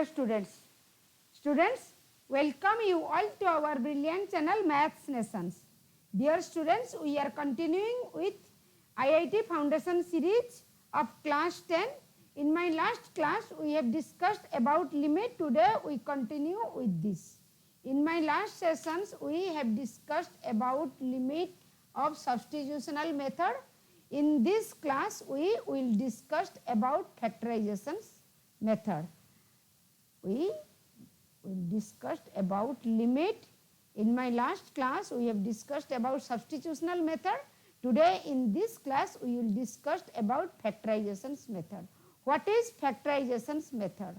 dear students, welcome you all to our brilliant channel Maths Nations. Dear students, we are continuing with IIT Foundation Series of class 10. In my last class, we have discussed about limit. Today, we continue with this. In my last sessions, we have discussed about limit of substitutional method. In this class, we will discuss about factorization method. We will discuss about limit. In my last class, we have discussed about substitutional method. Today, in this class, we will discuss about factorization method. What is factorization method?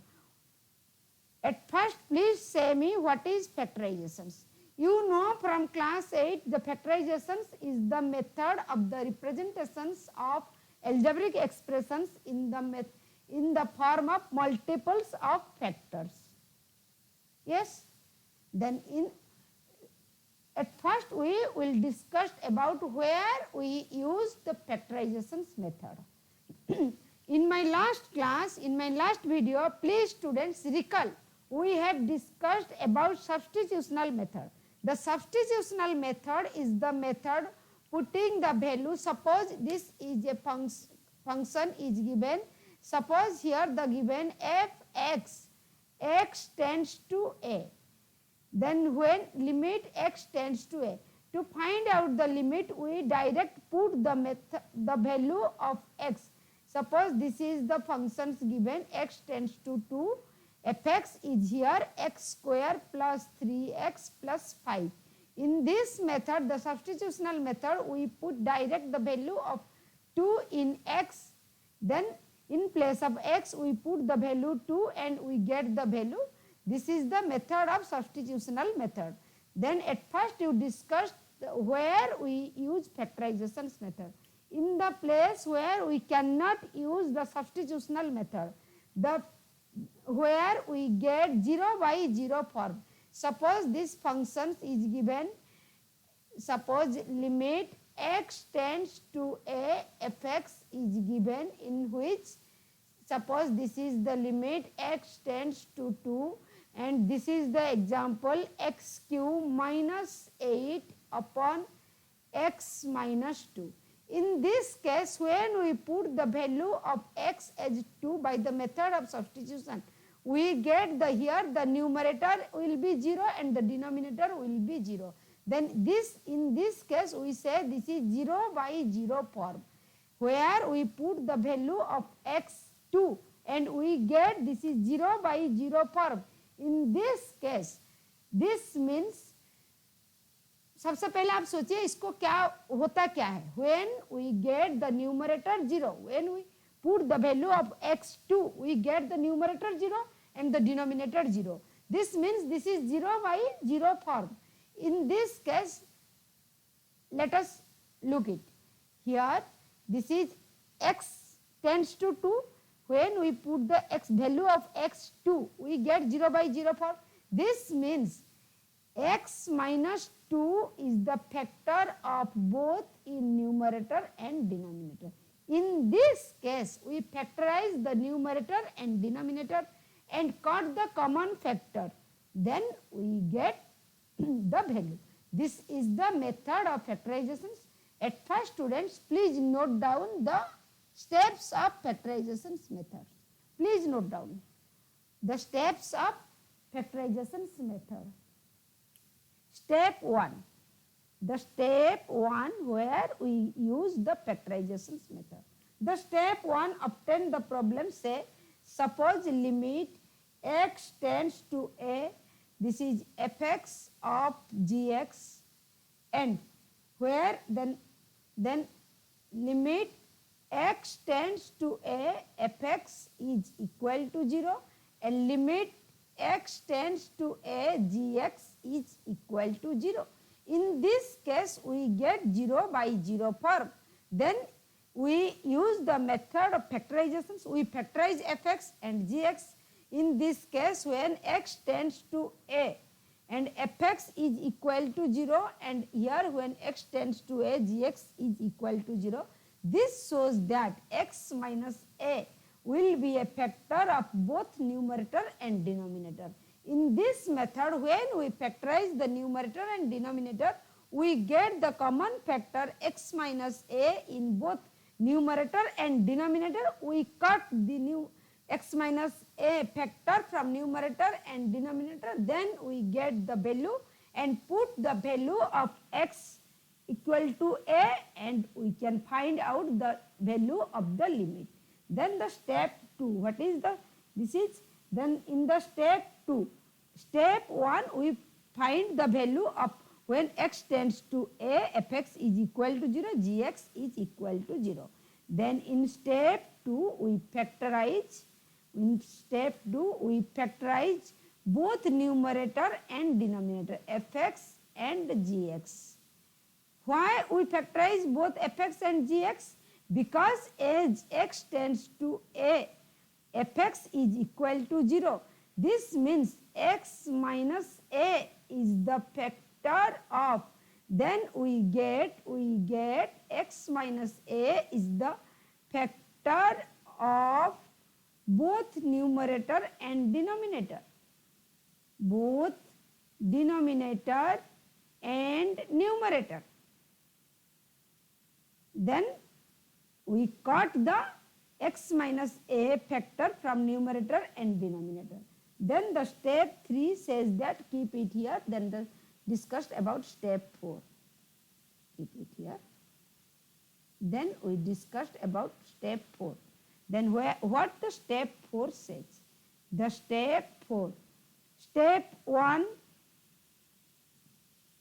At first, please say me what is factorization. You know from class 8, the factorization is the method of the representations of algebraic expressions in the form of multiples of factors. Yes? Then at first we will discuss about where we use the factorization method. In my last class, in my last video, please students recall, we have discussed about substitutional method. The substitutional method is the method putting the value. Suppose this is a function is given. Suppose here the given f(x), x tends to a. Then when limit x tends to a, to find out the limit, we direct put the value of x. Suppose this is the functions given, x tends to 2. Fx is here x square plus 3x plus 5. In this method, the substitutional method, we put direct the value of 2 in x. Then in place of x, we put the value 2 and we get the value. This is the method of substitutional method. Then at first you discussed where we use factorization method. In the place where we cannot use the substitutional method, where we get 0 by 0 form. Suppose this function is given, suppose limit x tends to a, fx is given, in which suppose this is the limit x tends to 2 and this is the example x cube minus 8 upon x minus 2. In this case, when we put the value of x as 2 by the method of substitution, we get here the numerator will be 0 and the denominator will be 0. Then in this case, we say this is 0 by 0 form, where we put the value of x 2 and we get this is 0 by 0 form. In this case, this means, सबसे पहले आप सोचिए इसको क्या होता क्या है. When we get the numerator 0, when we put the value of x2, we get the numerator 0 and the denominator 0. This means this is 0 by 0 form. In this case, let us look it. Here, this is x tends to 2. When we put the x value of x2, we get 0 by 0 form. This means x minus 2 is the factor of both in numerator and denominator. In this case, we factorize the numerator and denominator and cut the common factor. Then we get the value. This is the method of factorization. At first, students, please note down the steps of factorization method. Please note down the steps of factorization method. Step 1. The step 1 where we use the factorization method. The step 1 obtain the problem, say, suppose limit x tends to a, this is fx of gx, and where then limit x tends to a, fx is equal to 0 and limit x tends to a, gx is equal to 0. In this case, we get 0 by 0 form. Then we use the method of factorization. We factorize fx and gx. In this case, when x tends to a and fx is equal to 0, and here when x tends to a, gx is equal to 0, this shows that x minus a will be a factor of both numerator and denominator. In this method, when we factorize the numerator and denominator, we get the common factor x minus a in both numerator and denominator. We cut the new x minus a factor from numerator and denominator, then we get the value and put the value of x equal to a, and we can find out the value of the limit. Then the step 2, what is the, this is, then in the step 2, step 1 we find the value of when x tends to a, fx is equal to 0, gx is equal to 0. Then in step 2 we factorize, both numerator and denominator, fx and gx. Why we factorize both fx and gx? Because as x tends to a, fx is equal to 0. This means x minus a is the factor of, then we get x minus a is the factor of both numerator and denominator. Both denominator and numerator. Then we cut the x minus a factor from numerator and denominator. Then the step 3 says that keep it here. Then the discussed about step 4. Keep it here. Then we discussed about step 4. Then what the step 4 says? The step 4. Step 1,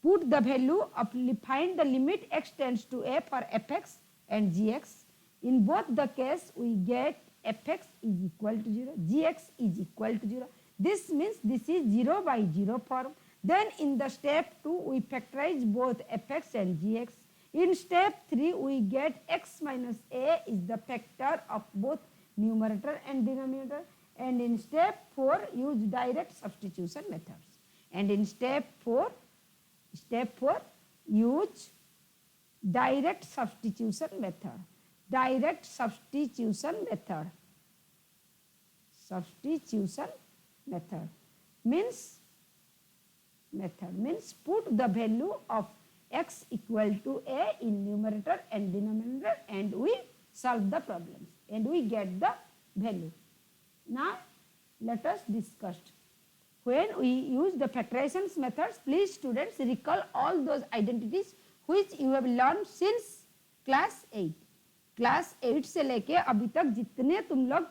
put the value of, find the limit x tends to a for fx and gx. In both the case, we get fx is equal to 0, gx is equal to 0. This means this is 0 by 0 form. Then in the step 2, we factorize both fx and gx. In step 3, we get x minus a is the factor of both numerator and denominator. And in step 4, use direct substitution methods. And in step 4, use direct substitution method. Direct substitution method. Substitution method means put the value of x equal to a in numerator and denominator, and we solve the problem and we get the value. Now let us discuss. When we use the factorization methods, please students recall all those identities which you have learned since class 8. Class 8 से लेके अभी तक जितने तुम लोग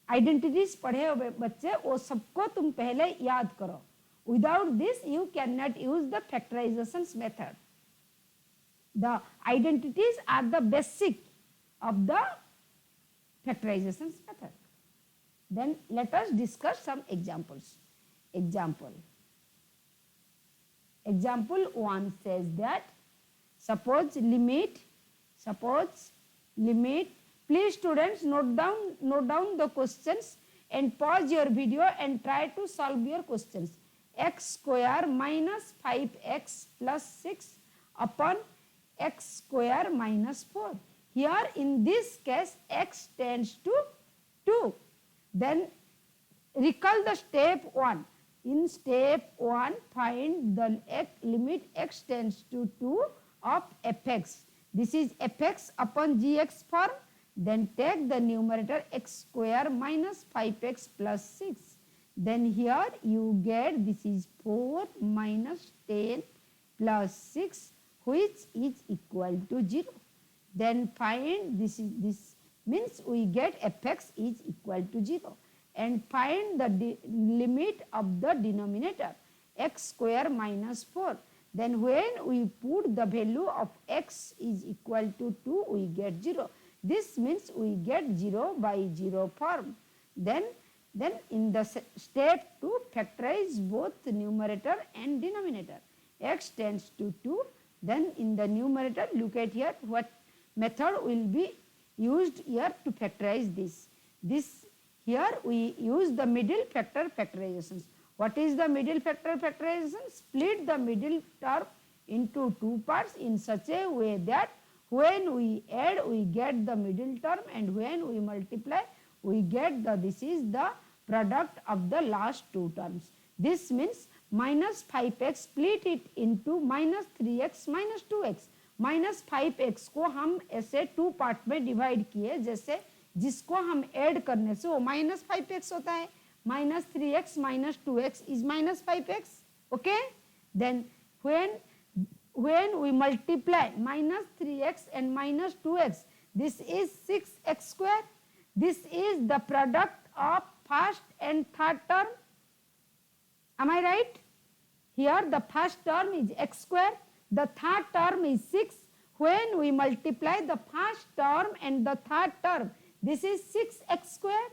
identities पढ़े हुए बच्चे, वो सबको तुम पहले याद करो. Without this, you cannot use the factorization method. The identities are the basic of the factorization method. Then let us discuss some examples. Example 1 says that suppose limit. Please students note down the questions and pause your video and try to solve your questions. X square minus 5x plus 6 upon x square minus 4. Here in this case x tends to 2. Then recall the step 1. In step 1, find the limit x tends to 2 of fx. This is fx upon gx form. Then take the numerator x square minus 5x plus 6. Then here you get this is 4 minus 10 plus 6, which is equal to 0. Then find this means we get fx is equal to 0. And find the limit of the denominator x square minus 4. Then when we put the value of x is equal to 2, we get 0. This means we get 0 by 0 form. Then in the step 2, factorize both numerator and denominator. X tends to 2. Then in the numerator, look at here what method will be used here to factorize this. Here we use the middle factor factorizations. What is the middle factor factorization? Split the middle term into two parts in such a way that When we add, we get the middle term, and when we multiply, we get this is the product of the last two terms. This means minus 5x split it into minus 3x minus 2x. Minus 5x को हम ऐसे two part में divide किए, जैसे जिसको हम add करने से वो माइनस 5x होता है. Minus 3x minus 2x is minus 5x. Okay, then when we multiply minus 3x and minus 2x, this is 6x square. This is the product of first and third term. Am I right? Here the first term is x square, the third term is 6. When we multiply the first term and the third term, this is 6x square.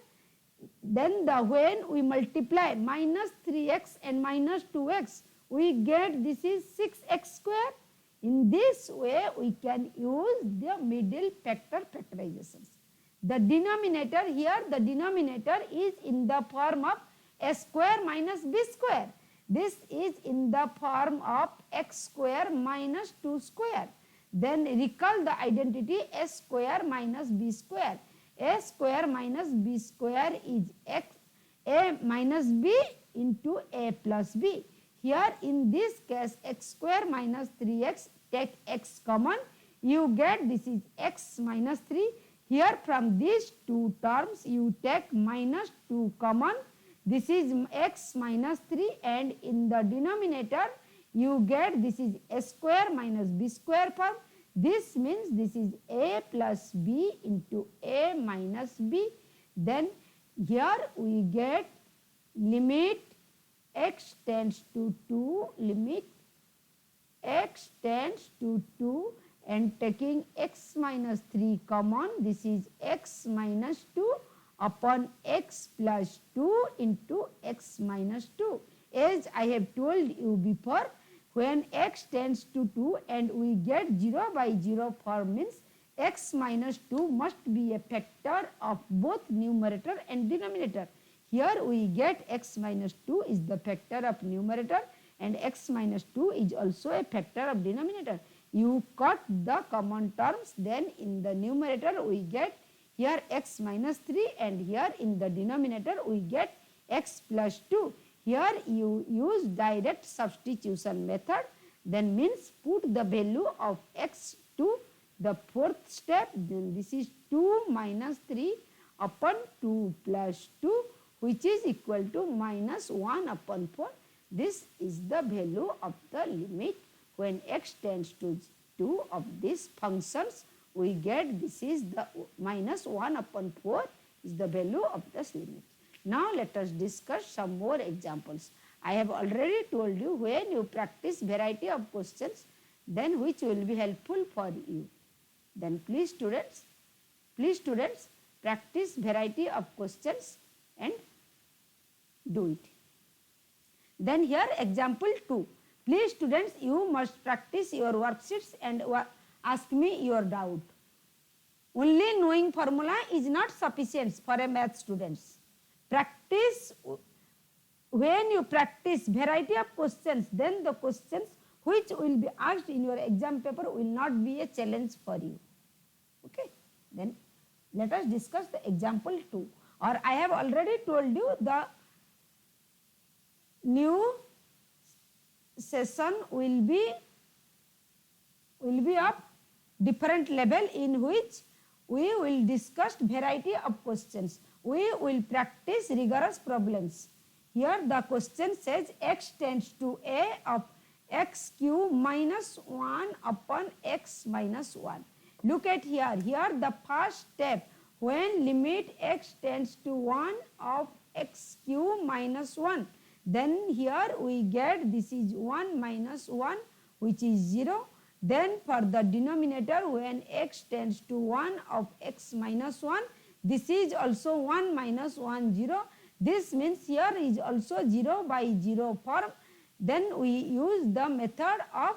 Then when we multiply minus 3x and minus 2x, we get this is 6x square. In this way, we can use the middle factor factorizations. The denominator here, the denominator is in the form of a square minus b square. This is in the form of x square minus 2 square. Then recall the identity a square minus b square. A square minus b square is x, a minus b into a plus b. Here in this case, x square minus 3x, take x common, you get this is x minus 3. Here from these two terms, you take minus 2 common, this is x minus 3, and in the denominator, you get this is a square minus b square form. This means this is a plus b into a minus b. Then here we get limit x tends to 2, limit x tends to 2, and taking x minus 3 common, this is x minus 2 upon x plus 2 into x minus 2. As I have told you before, when x tends to 2 and we get 0 by 0 form, means x minus 2 must be a factor of both numerator and denominator. Here we get x minus 2 is the factor of numerator and x minus 2 is also a factor of denominator. You cut the common terms, then in the numerator we get here x minus 3, and here in the denominator we get x plus 2. Here you use direct substitution method, then means put the value of x to the fourth step, then this is 2 minus 3 upon 2 plus 2, which is equal to minus 1 upon 4. This is the value of the limit when x tends to 2 of these functions. We get this is the minus 1 upon 4 is the value of this limit. Now let us discuss some more examples. I have already told you when you practice variety of questions, then which will be helpful for you. Then please students practice variety of questions and do it. Then here example 2. Please students, you must practice your worksheets and ask me your doubt. Only knowing formula is not sufficient for a math students. Practice, when you practice variety of questions, then the questions which will be asked in your exam paper will not be a challenge for you. Okay, then let us discuss the example 2. Or I have already told you the new session will be of different level in which we will discuss variety of questions. We will practice rigorous problems. Here the question says x tends to a of x cube minus 1 upon x minus 1. Look at here. Here the first step, when limit x tends to 1 of x cube minus 1. Then here we get this is 1 minus 1, which is 0. Then for the denominator, when x tends to 1 of x minus 1, this is also 1 minus 1, 0. This means here is also 0 by 0 form. Then we use the method of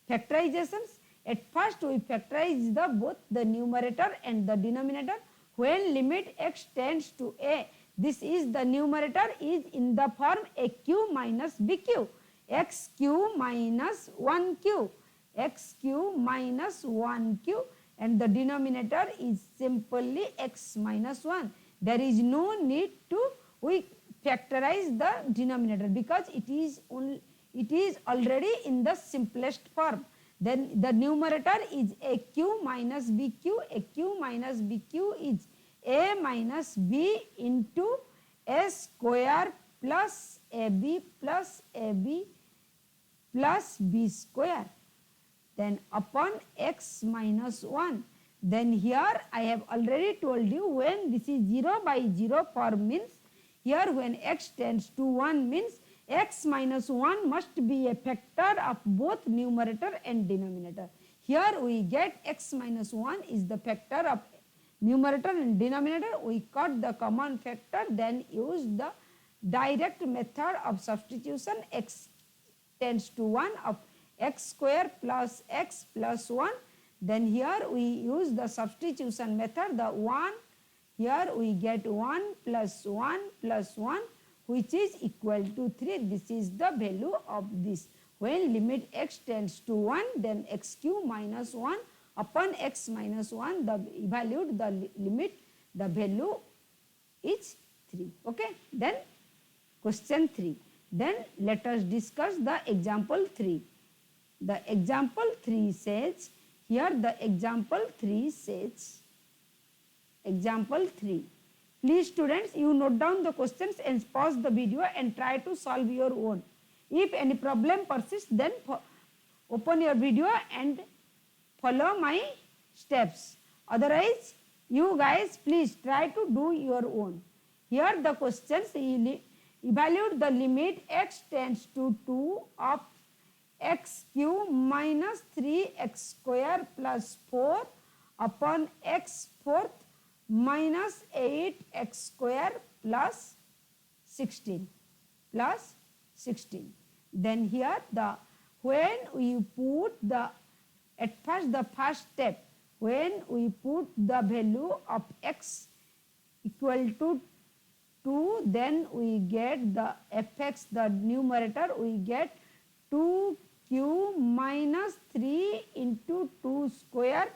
factorizations. At first we factorize both the numerator and the denominator. When limit x tends to a, this is the numerator is in the form a q minus b q, x q minus 1 q, x q minus 1 q, and the denominator is simply x minus 1. There is no need to we factorize the denominator because it is already in the simplest form. Then the numerator is aq minus bq. aq minus bq is a minus b into a square plus ab plus b square, then upon x minus 1. Then here I have already told you when this is 0 by 0 form means here when x tends to 1 means x minus 1 must be a factor of both numerator and denominator. Here we get x minus 1 is the factor of numerator and denominator. We cut the common factor, then use the direct method of substitution. X tends to 1 of x square plus x plus 1. Then here we use the substitution method, the 1. Here we get 1 plus 1 plus 1 which is equal to 3. This is the value of this. When limit x tends to 1, then x cube minus 1 upon x minus 1, the evaluate the limit, the value is 3. Okay. Then question 3. Then let us discuss the example 3. The example 3 says, here the example 3 says, example 3. Please students, you note down the questions and pause the video and try to solve your own. If any problem persists, then open your video and follow my steps. Otherwise, you guys please try to do your own. Here the questions, evaluate the limit x tends to 2 of x cube minus 3x square plus 4 upon x fourth minus 8x square plus 16 plus 16. Then here when we put the first step, when we put the value of x equal to 2, then we get the fx, the numerator, we get 2 cube minus 3 into 2 square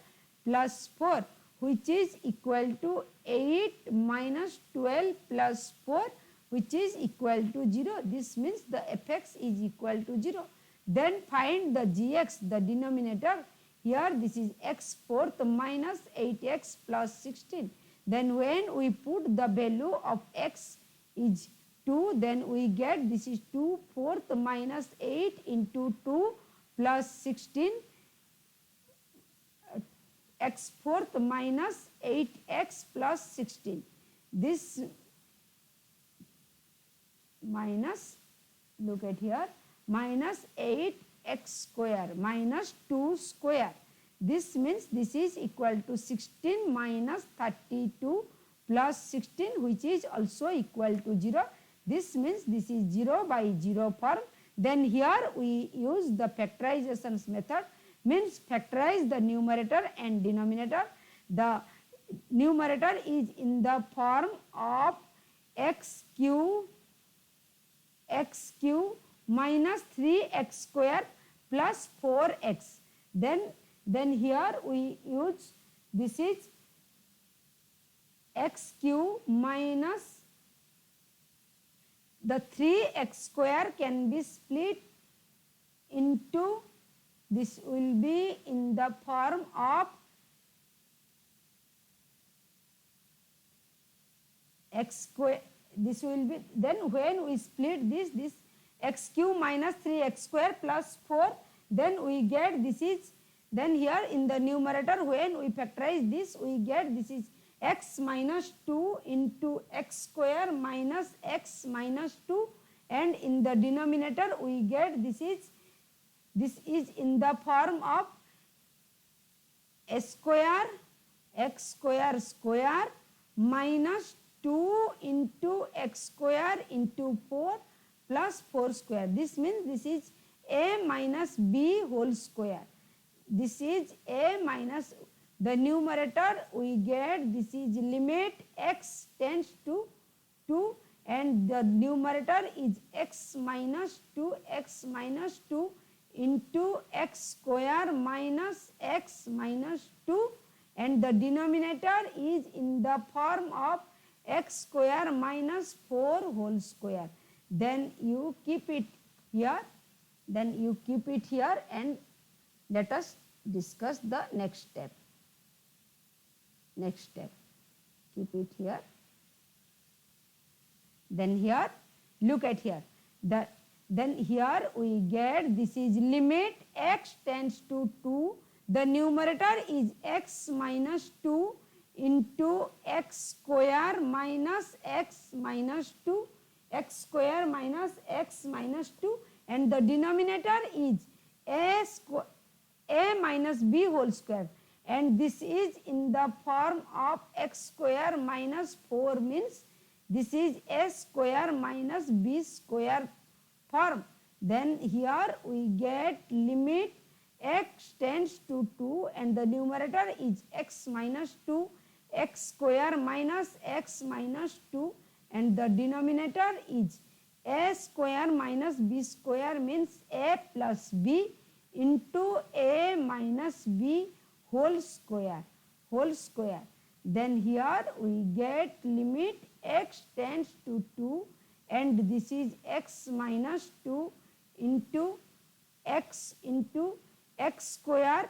plus 4 which is equal to 8 minus 12 plus 4 which is equal to 0. This means the fx is equal to 0. Then find the gx, the denominator. Here this is x fourth minus 8x plus 16. Then when we put the value of x is 2, then we get this is 2 fourth minus 8 into 2 plus 16, x fourth minus 8x plus 16. This minus, look at here, minus 8x square minus 2 square. This means this is equal to 16 minus 32 plus 16 which is also equal to 0. This means this is 0 by 0 form. Then here we use the factorization method, means factorize the numerator and denominator. The numerator is in the form of x cube minus 3x square plus 4x. Then here we use this is x cube minus the 3x square can be split into, this will be in the form of x square. This will be, then when we split this x cube minus 3x square plus 4, then we get this is, then here in the numerator when we factorize this, we get this is x minus 2 into x square minus x minus 2, and in the denominator we get this is in the form of a square x square square minus 2 into x square into 4 plus 4 square. This means this is a minus b whole square. This is a minus, the numerator we get this is limit x tends to 2 and the numerator is x minus 2 into x square minus x minus 2, and the denominator is in the form of x square minus 4 whole square. Then you keep it here. Then you keep it here and let us discuss the next step. Next step. Keep it here. Then here, look at here. Then here we get this is limit x tends to 2. The numerator is x minus 2 into x square minus x minus 2. X square minus x minus 2, and the denominator is a minus b whole square, and this is in the form of x square minus 4 means this is a square minus b square form. Then here we get limit x tends to 2 and the numerator is x minus 2, x square minus x minus 2, and the denominator is a square minus b square means a plus b into a minus b whole square. Then here we get limit x tends to 2 and this is x minus 2 into x square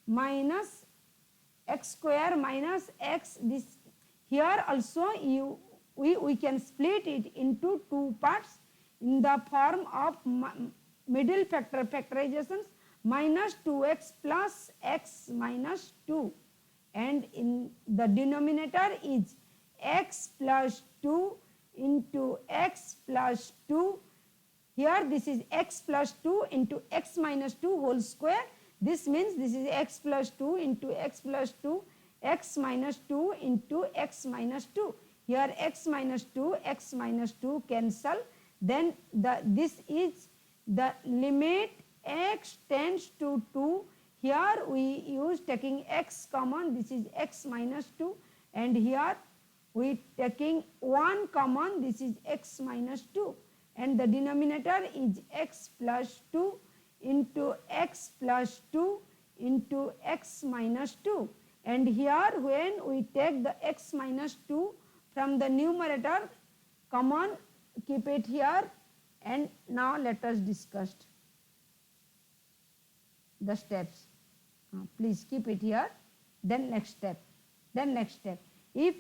minus x. This here also we can split it into two parts in the form of middle factorizations minus 2x plus x minus 2, and in the denominator is x plus 2 into x plus 2. Here this is x plus 2 into x minus 2 whole square. This means this is x plus 2 into x plus 2, x minus 2 into x minus 2. Here x minus 2 cancel. Then this is the limit x tends to 2. Here we use taking x common, this is x minus 2, and here we taking 1 common, this is x minus 2, and the denominator is x plus 2 into x plus 2 into x minus 2. And here when we take the x minus 2 from the numerator common, keep it here, and now let us discuss the steps. Please keep it here. Then next step. If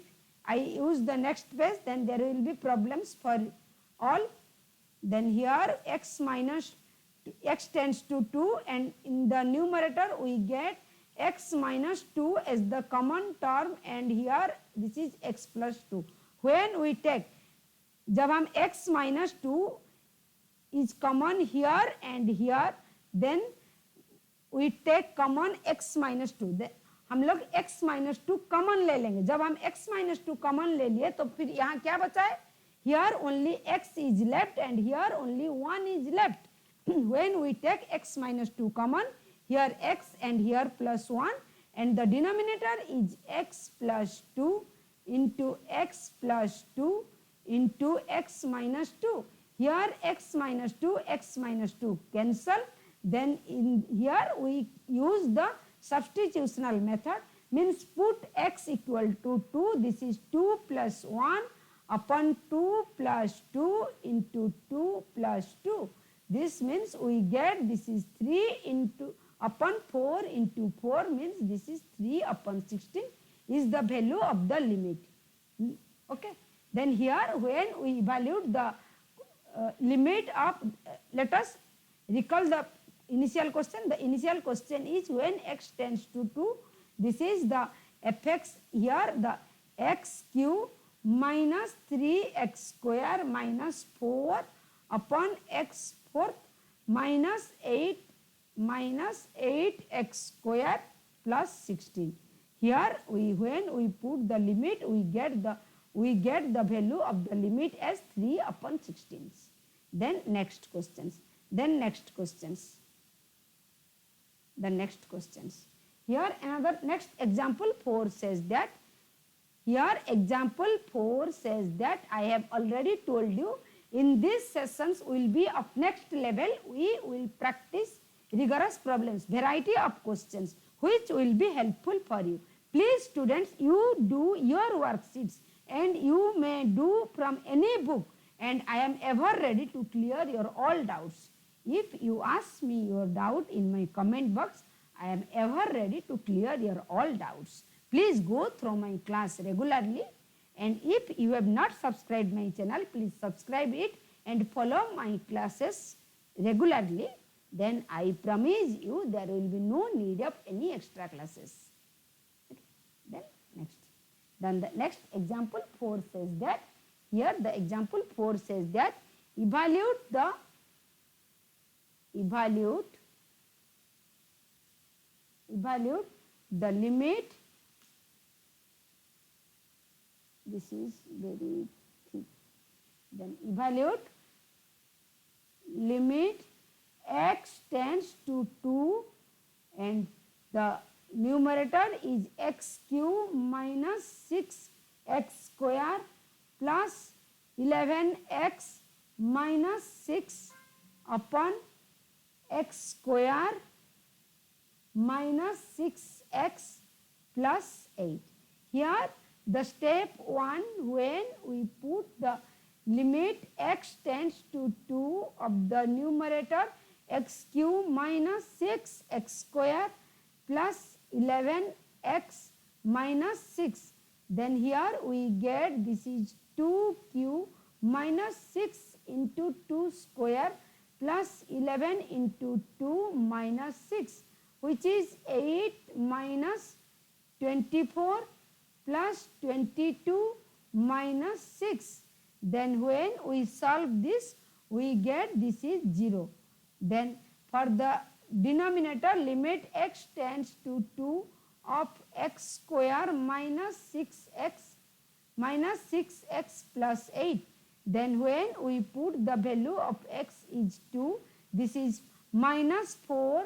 I use the next page, then there will be problems for all. Then here x tends to 2, and in the numerator we get x minus 2 as the common term, and here this is x plus 2. When we take, जब हम x minus 2 is common here and here, then we take common x minus 2. हम लोग x minus 2 common ले लेंगे. जब हम x minus 2 common ले लिए तो फिर यहाँ क्या बचा है? Here only x is left and here only 1 is left. When we take x minus 2 common, here x and here plus 1, and the denominator is x plus 2 into x plus 2 into x minus 2. Here x minus 2 cancel. Then in here we use the substitutional method, means put x equal to 2, this is 2 plus 1 upon 2 plus 2 into 2 plus 2. This means we get this is 3 into upon 4 into 4 means this is 3 upon 16 is the value of the limit. Okay. Then here when we evaluate the limit of, let us recall the initial question. The initial question is when x tends to 2, this is the fx here, the x cube minus 3x square minus 4 upon x fourth minus 8x square plus 16. Here when we put the limit, we get the value of the limit as 3 upon 16. Then next questions. The next questions. Here another next example 4 says that. Here example 4 says that I have already told you in these sessions will be of next level. We will practice rigorous problems, variety of questions which will be helpful for you. Please students, you do your worksheets and you may do from any book, and I am ever ready to clear your all doubts. If you ask me your doubt in my comment box, I am ever ready to clear your all doubts. Please go through my class regularly, and if you have not subscribed my channel, please subscribe it and follow my classes regularly. Then I promise you there will be no need of any extra classes. Okay. Then the next example 4 says that, here the example 4 says that evaluate the limit. This is very thick. Then evaluate limit x tends to 2 and the numerator is x cube minus 6x square plus 11x minus 6 upon x square minus 6x plus 8. Here the step 1, when we put the limit x tends to 2 of the numerator x cube minus 6x square plus 11x minus 6, then here we get this is 2 cube minus 6 into 2 square plus 11 into 2 minus 6, which is 8 minus 24 plus 22 minus 6. Then when we solve this, we get this is 0. Then for the denominator, limit x tends to 2 of x square minus 6x plus 8. Then when we put the value of x is 2, this is minus 4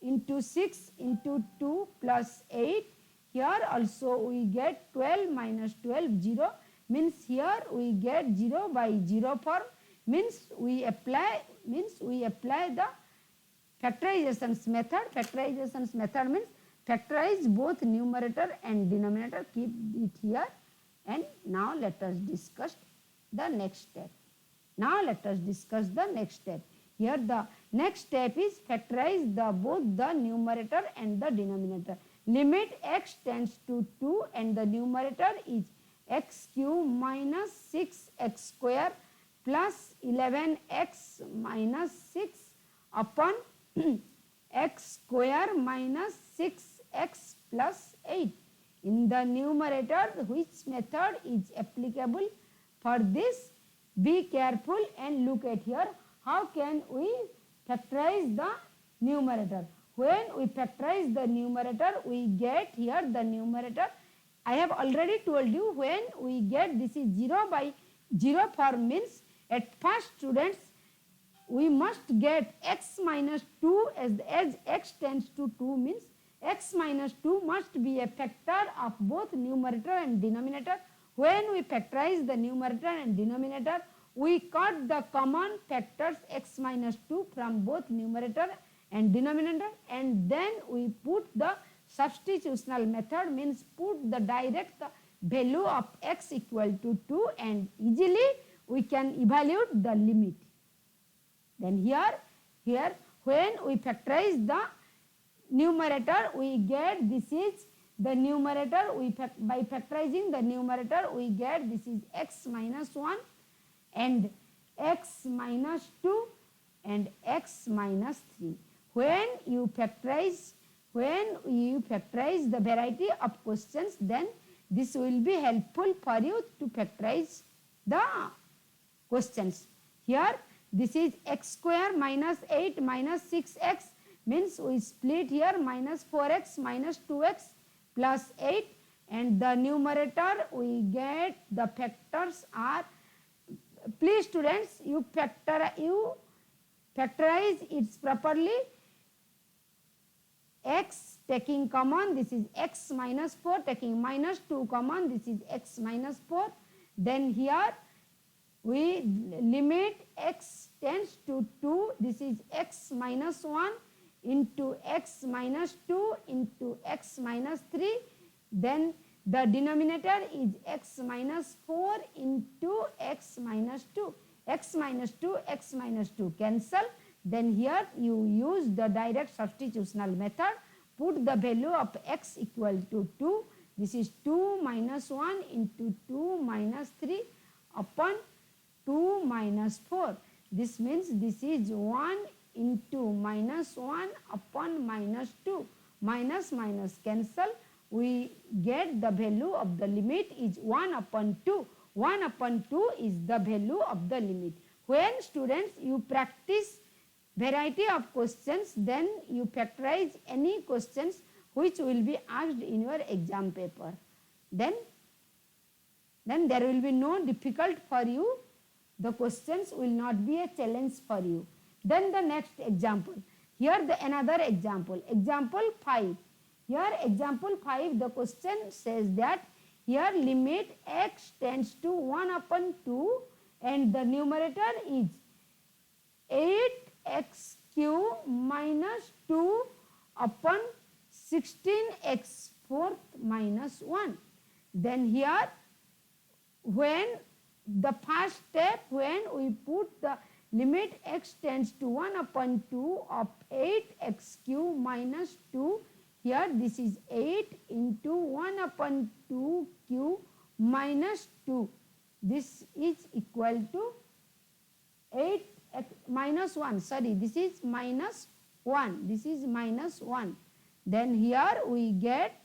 into 6 into 2 plus 8. Here also we get 12 minus 12, 0, means here we get 0 by 0 form, means we apply the factorizations method. Factorizations method means factorize both numerator and denominator, keep it here. And now let us discuss the next step. Here the next step is factorize both the numerator and the denominator. Limit x tends to 2 and the numerator is x cube minus 6x square plus 11x minus 6 upon x square minus 6x plus 8. In the numerator, which method is applicable for this? Be careful and look at here. How can we factorize the numerator? When we factorize the numerator, we get here the numerator. I have already told you, when we get this is 0 by 0 form, means at first students we must get x minus 2 as x tends to 2, means x minus 2 must be a factor of both numerator and denominator. When we factorize the numerator and denominator, we cut the common factors x minus 2 from both numerator and denominator, and then we put the substitutional method, means put the direct value of x equal to 2, and easily we can evaluate the limit. Then here when we factorize the numerator, we get this is the numerator. By factorizing the numerator, we get this is x minus 1 and x minus 2 and x minus 3. When you factorize the variety of questions, then this will be helpful for you to factorize the questions. Here this is x square minus 8 minus 6x, means we split here minus 4x minus 2x plus 8, and the numerator we get the factors are, please students, you factorize it properly. X taking common, this is x minus 4, taking minus 2 common, this is x minus 4. Then here we limit x tends to 2, this is x minus 1 into x minus 2 into x minus 3. Then the denominator is x minus 4 into x minus 2. X minus 2, x minus 2 cancel. Then here you use the direct substitutional method. Put the value of x equal to 2. This is 2 minus 1 into 2 minus 3 upon 2 minus 4. This means this is 1 into minus 1 upon minus 2. Minus minus cancel. We get the value of the limit is 1 upon 2. 1 upon 2 is the value of the limit. When students you practice variety of questions, then you factorize any questions which will be asked in your exam paper. Then there will be no difficult for you. The questions will not be a challenge for you. Then the next example. Here the another example. Example 5. Here example 5, the question says that here limit x tends to 1 upon 2 and the numerator is 8x cube minus 2 upon 16x fourth minus 1. Then here when the first step, when we put the limit x tends to 1 upon 2 of 8x cube minus 2, here this is 8 into 1 upon 2 cube minus 2. This is equal to 8 minus 1. Sorry, this is minus 1. This is minus 1. Then here we get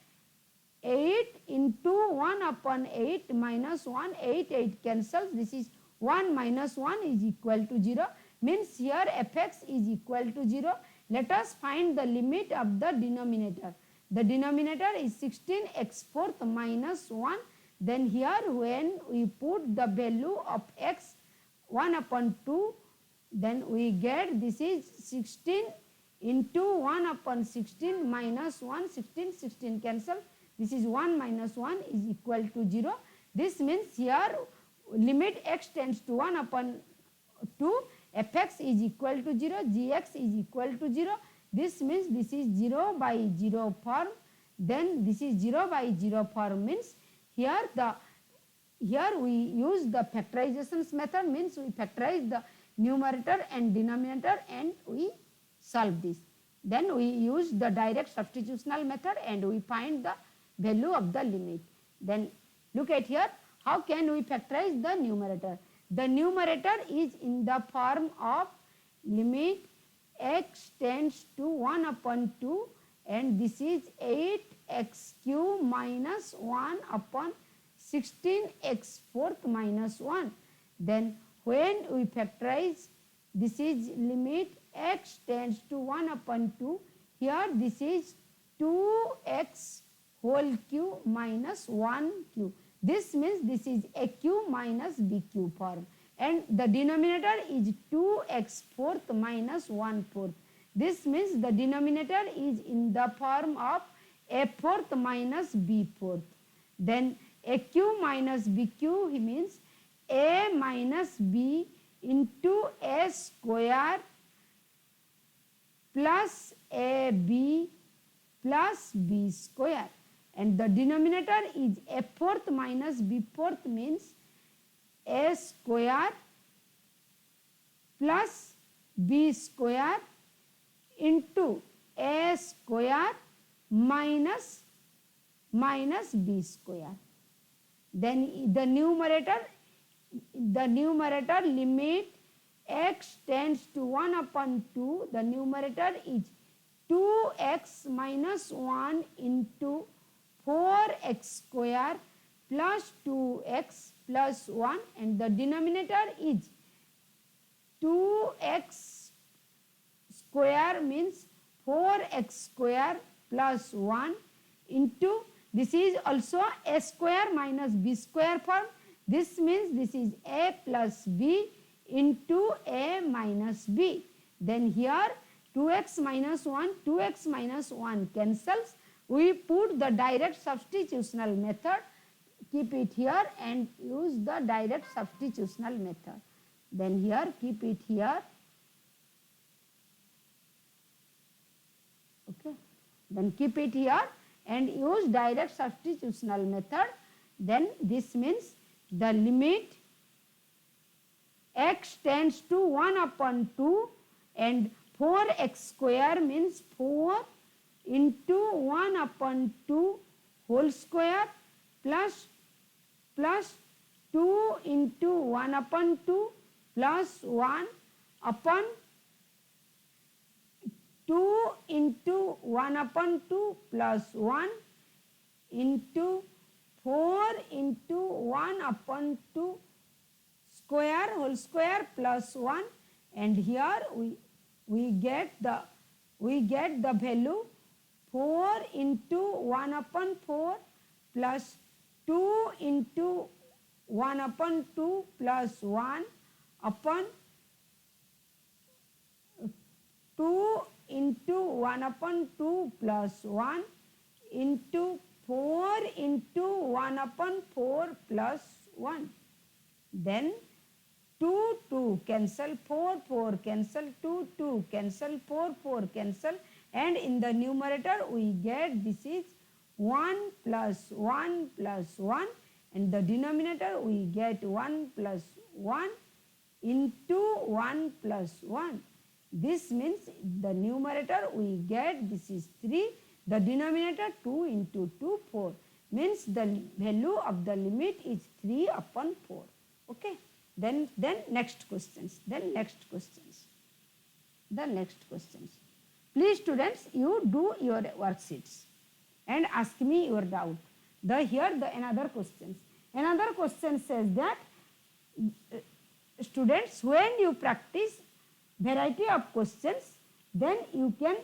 8 into 1 upon 8 minus 1. 8 cancels. This is 1 minus 1 is equal to 0. Means here fx is equal to 0. Let us find the limit of the denominator. The denominator is 16x fourth minus 1. Then here when we put the value of x 1 upon 2, then we get this is 16 into 1 upon 16 minus 1. 16 cancel. This is 1 minus 1 is equal to 0. This means here limit x tends to 1 upon 2, fx is equal to 0, gx is equal to 0. This means this is 0 by 0 form. Then this is 0 by 0 form means here we use the factorizations method, means we factorize the numerator and denominator and we solve this. Then we use the direct substitutional method and we find the value of the limit. Then look at here, how can we factorize the numerator? The numerator is in the form of limit x tends to 1 upon 2 and this is 8x cube minus 1 upon 16x fourth minus 1. Then when we factorize, this is limit x tends to 1 upon 2. Here this is 2x whole cube minus 1 cube. This means this is a cube minus b cube form. And the denominator is 2x fourth minus 1 fourth. This means the denominator is in the form of a fourth minus b fourth. Then a cube minus b cube means a minus b into a square plus ab plus b square. And the denominator is a fourth minus b fourth means a square plus b square into a square minus b square. Then the numerator limit x tends to 1 upon 2. The numerator is 2x minus 1 into 4x square plus 2x plus 1 and the denominator is 2x square means 4x square plus 1 into this is also a square minus b square form. This means this is a plus b into a minus b. Then here 2x minus 1 cancels. We put the direct substitutional method, keep it here and use the direct substitutional method. Then here keep it here. then keep it here and use direct substitutional method. Then this means the limit x tends to 1 upon 2 and 4x square means 4 into 1 upon 2 whole square plus 2 into 1 upon 2 plus 1 upon 2 into 1 upon 2 plus 1 into 4 into 1 upon 2 square whole square plus 1, and here we get the value 4 into 1 upon 4 plus 2 into 1 upon 2 plus 1 upon 2 into 1 upon 2 plus 1 into 4 into 1 upon 4 plus 1. Then 2, 2 cancel, 4, 4 cancel, 2, 2 cancel, 4, 4 cancel, and in the numerator we get this is 1 plus 1 plus 1, and the denominator we get 1 plus 1 into 1 plus 1. This means the numerator we get this is 3, the denominator 2 into 2, 4, means the value of the limit is 3 upon 4. Okay. Then next questions. Please students, you do your worksheets and ask me your doubt. Another questions. Another question says that students, when you practice variety of questions, then you can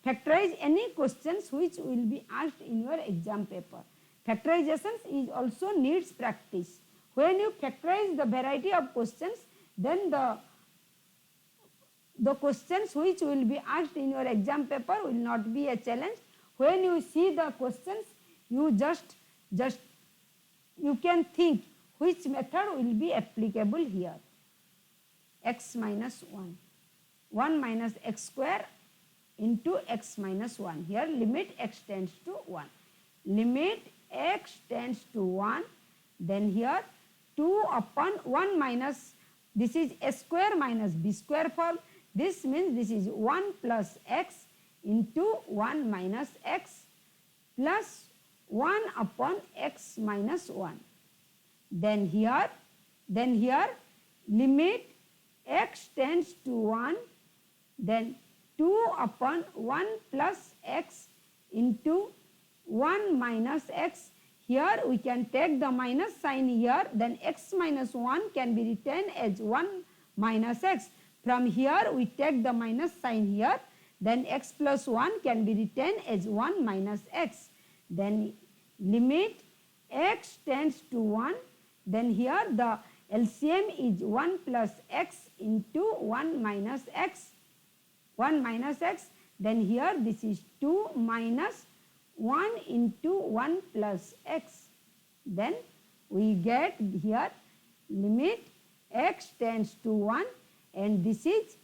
factorize any questions which will be asked in your exam paper. Factorization is also needs practice. When you factorize the variety of questions, then the questions which will be asked in your exam paper will not be a challenge. When you see the questions, you just you can think which method will be applicable here. X minus 1. 1 minus x square into x minus 1. Here limit x tends to 1. Limit x tends to 1. Then here 2 upon 1 minus, this is a square minus b square form. This means this is 1 plus x into 1 minus x plus 1 upon x minus 1. Then here limit x tends to 1, then 2 upon 1 plus x into 1 minus x. Here we can take the minus sign here, then x minus 1 can be written as 1 minus x. From here we take the minus sign here, then x plus 1 can be written as 1 minus x. Then limit x tends to 1, then here the LCM is 1 plus x into 1 minus x. 1 minus x, then here this is 2 minus 1 into 1 plus x. Then we get here limit x tends to 1, and this is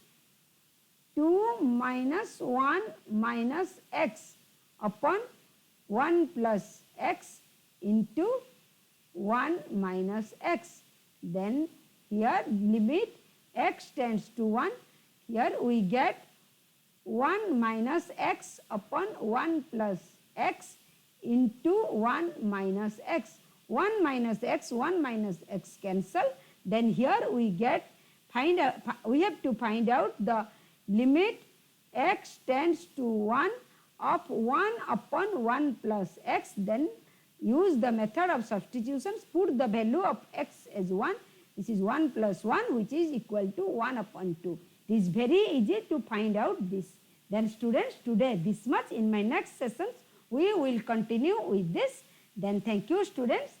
2 minus 1 minus x upon 1 plus x into 1 minus x. Then here limit x tends to 1, here we get 1 minus x upon 1 plus x into 1 minus x. 1 minus x, 1 minus x cancel. Then here we get, we have to find out the limit x tends to 1 of 1 upon 1 plus x. Then use the method of substitutions, put the value of x as 1. This is 1 plus 1, which is equal to 1 upon 2. It is very easy to find out this. Then students, today this much. In my next sessions we will continue with this. Then thank you students.